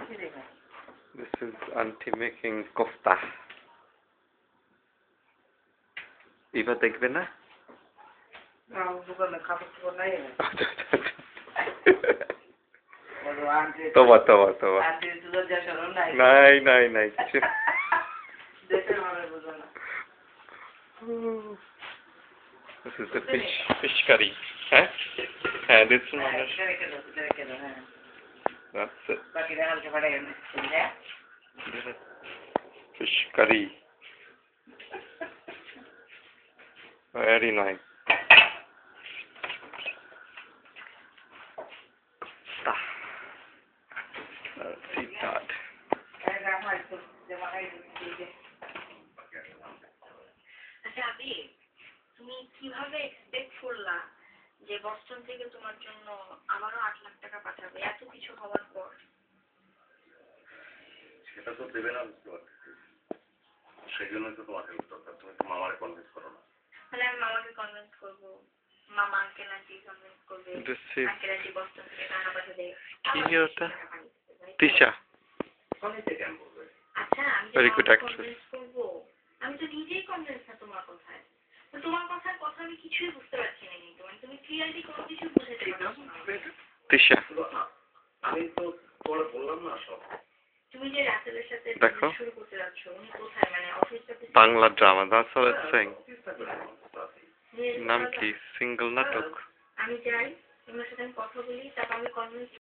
This is auntie making kofta. এবার দেখবে না? তবা তবা তবা নাই নাই নাই কিছু This is the fish curry. Huh? This one. That's it. Fish curry. Very nice. Let's eat that. তুমি কিভাবে এক্সপেক্ট করলা যে বস্টন থেকে তোমার জন্য আবারও 8 লাখ টাকা পাঠাবে এত কিছু হওয়ার পর? সেটা তো দেবে না, সেই জন্য তো তোমাকে দরকার। তুমি তো মামারে কনভিন্স করো না। তাহলে আমি মামাকে কনভিন্স করবো, মামা আঙ্কেল আন্টি কনভিন্স করবে, আঙ্কেল আন্টি বস্টন থেকে টাকা পাঠাবে। কি ওটা? তিশা। আচ্ছা আমি কনভিন্স করবো, আমি তো নিজেই কনভিন্স না তোমার কথায়। তোমার কথার কথা আমি কিছুই বুঝতে পারছি না, কিন্তু তুমি ক্লিয়ারলি কোনো কিছু বুঝাতে পারছো না। তিশা আমি তো তোমাকে বললাম না সব। তুমি যে রাসেলের সাথে শুরু করতে যাচ্ছ, উনি কোথায়, মানে অফিসটা? Bangla drama, that's all it's saying. নাম কি? সিঙ্গল নাটক। আমি যাই, তোমার সাথে আমি কথা বলি, তারপর আমি কনভিন্স